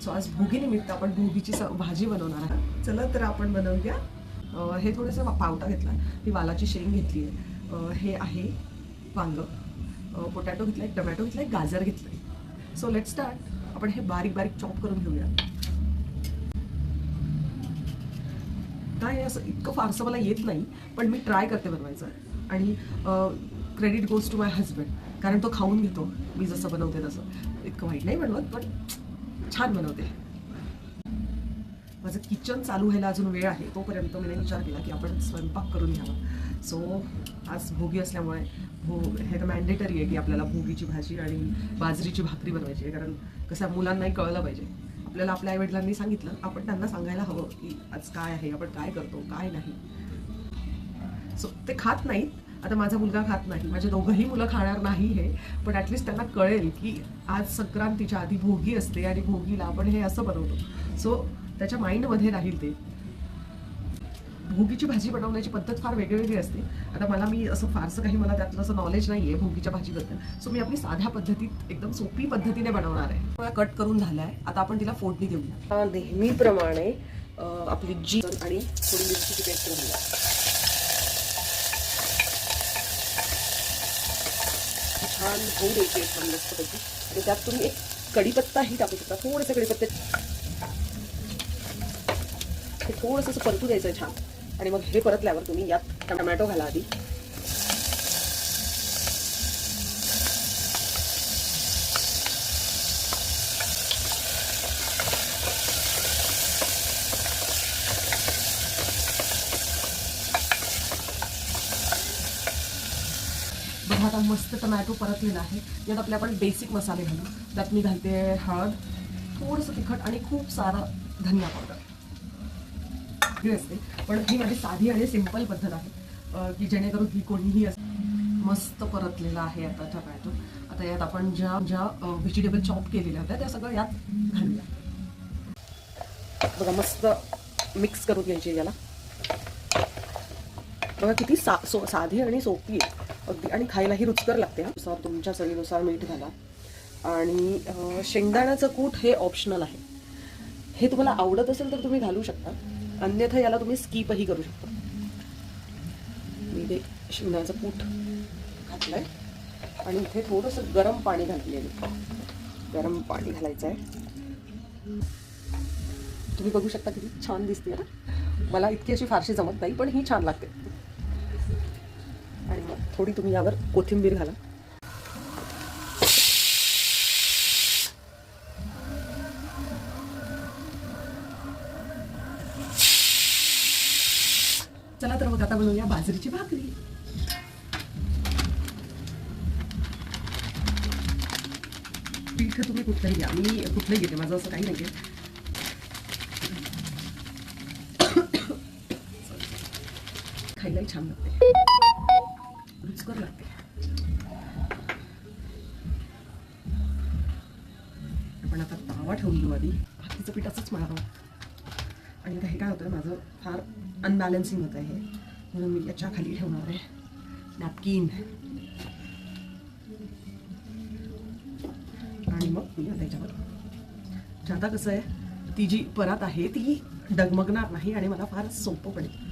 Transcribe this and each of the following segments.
So आज भोगीनिमित्त आपण भोगीची भाजी बनवणार आहे. चला तर आपण बनवूया. हे थोडंसं पावटा घेतला, ही वालाची शेंग घेतली आहे, हे आहे वांग, पोटॅटो घेतला, एक टमॅटो घेतला, एक गाजर घेतलं. So let start. आपण हे बारीक बारीक चॉप करून घेऊया. काय असं इतकं फारसं मला येत नाही, पण मी ट्राय करते बनवायचं. आणि credit goes to my husband, कारण तो खाऊन घेतो मी जसं बनवते तसं. इतकं वाईट नाही बनवत, पण छान बनवते. माझं किचन चालू व्हायला अजून वेळ आहे, तोपर्यंत मी विचार केला की आपण स्वयंपाक करून घ्यावा. सो आज भोगी असल्यामुळे हे तर मॅन्डेटरी आहे की आपल्याला भोगीची भाजी आणि बाजरीची भाकरी बनवायची आहे. कारण कसं मुलांनाही कळलं पाहिजे. आपल्याला आपल्या आईवडिलांनी सांगितलं, आपण त्यांना सांगायला हवं की आज काय आहे, आपण काय करतो काय नाही. सो ते खात नाहीत. आता माझा मुलगा खात नाही, माझे दोघंही मुलं खाणार नाही हे, पण ॲटलिस्ट त्यांना कळेल की आज संक्रांतीच्या आधी भोगी असते आणि भोगीला आपण हे असं बनवतो. सो त्याच्या माइंडमध्ये राहील ते. भोगीची भाजी बनवण्याची पद्धत फार वेगळी असते. आता मी असं फारसं काही मला त्यातलं असं नॉलेज नाही आहे भोगीच्या भाजीबद्दल. सो मी आपली साध्या पद्धतीत एकदम सोपी पद्धतीने बनवणार आहे. मला कट करून झाला आहे. आता आपण तिला फोडणी देऊया. नेहमीप्रमाणे आपली जी आणि थोडी मिरचीची पेस्ट घेऊया. छान होऊ द्यायची एकदम मस्तपैकी. आणि त्यात तुम्ही एक कढीपत्ताही टाकू शकता. थोडंसं कढीपत्ता थोडंसं असं परतू द्यायचं छान. आणि मग हे परतल्यावर तुम्ही यात टमॅटो घाला आधी. बघा आता मस्त टमॅटो परतलेला आहे. यात आपले आपण बेसिक मसाले घालू. त्यात मी घालते हळद, थोडंसं तिखट आणि खूप सारा धनिया पावडर असते. पण ही माझी साधी आणि सिंपल पद्धत आहे की जेणेकरून ही कोणीही मस्त परतलेला आहे आता टमॅटो. आता यात आपण ज्या व्हेजिटेबल चॉप केलेल्या होत्या त्या सगळं यात घालूया. बघा मस्त मिक्स करून घ्यायची याला. बघा किती साधी आणि सोपी आहे अगदी, आणि खायलाही रुचकर लागते. तुमच्या चवीनुसार मीठ घाला. आणि शेंगदाण्याचं कूट हे ऑप्शनल आहे. हे तुम्हाला आवडत असेल तर तुम्ही घालू शकता, अन्यथा याला तुम्ही स्किपही करू शकता. मी ते शेंगदाण्याचं कूट घातलंय आणि इथे थोडंसं गरम पाणी घातलेलं. गरम पाणी घालायचं आहे. तुम्ही बघू शकता किती छान दिसते ना. मला इतकी अशी फारशी जमत नाही, पण ही छान लागते. आणि मग थोडी तुम्ही यावर कोथिंबीर घाला. चला तर मग आता बनवूया बाजरीची भाकरी. पीठ तुम्ही कुठलंही घ्या, मी कुठलंही घेते, माझं असं काही नाही आहे. खायलाही छान लागते, रुचकर लागते. आपण आता तावा ठेवून घेऊ आधी. भाकरीचं पीठ असंच मळावं. आणि आता हे काय होतं, माझं फार अनबॅलन्सिंग होतं आहे, म्हणून मी याच्या खाली ठेवणार आहे नॅपकिन. आणि मग मी त्याच्यावर आता कसं आहे, ती जी परात आहे ती डगमगणार नाही आणि मला फार सोपं पडेल.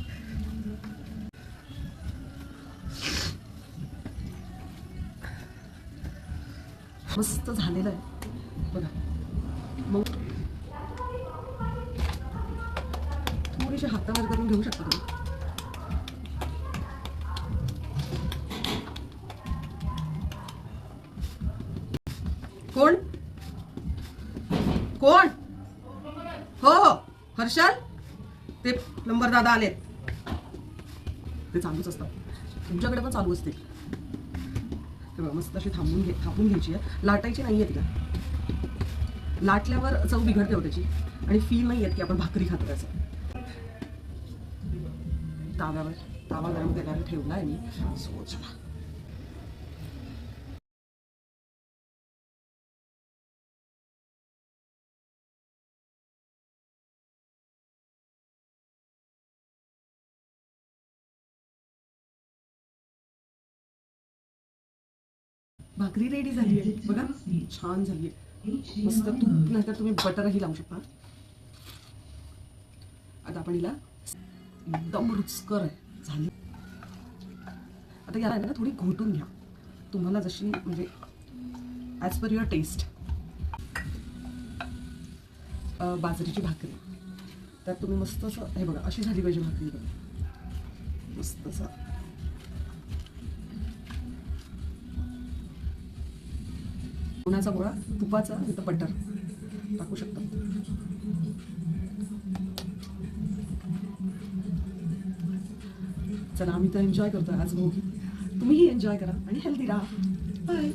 मस्त झालेलं आहे बघा. मग थोडीशी हातावर करून घेऊ शकता तुम्ही. कोण कोण? हो हो हर्षल, ते नंबर दादा आलेत. ते चालूच असतात, तुमच्याकडे पण चालू असतील. मस्त अशी थांबून घ्यायची आहे. लाटायची नाही आहे तिला. लाटल्यावर चव बिघडते हो त्याची, आणि फील नाही येत की आपण भाकरी खातो त्याचं. तावा गरम करायला ठेवला आहे मी. सो चला. भाकरी रेडी झाली आहे बघा, छान झाली आहे. मस्त तूप नाहीतर तुम्ही बटरही लावू शकता. आता आपण हिला एकदम रुचकर आहे झाली. आता याला ना थोडी घोटून घ्या तुम्हाला जशी म्हणजे ॲज पर युअर टेस्ट. बाजरीची भाकरी तर तुम्ही मस्त असं हे बघा अशी झाली पाहिजे भाकरी बघा मस्त असं. उन्हाचा गोळा तुपाचा तिथं बटर टाकू शकता. चला आम्ही तर एन्जॉय करतोय आज भोगी. तुम्हीही एन्जॉय करा आणि हेल्दी राहा. बाय.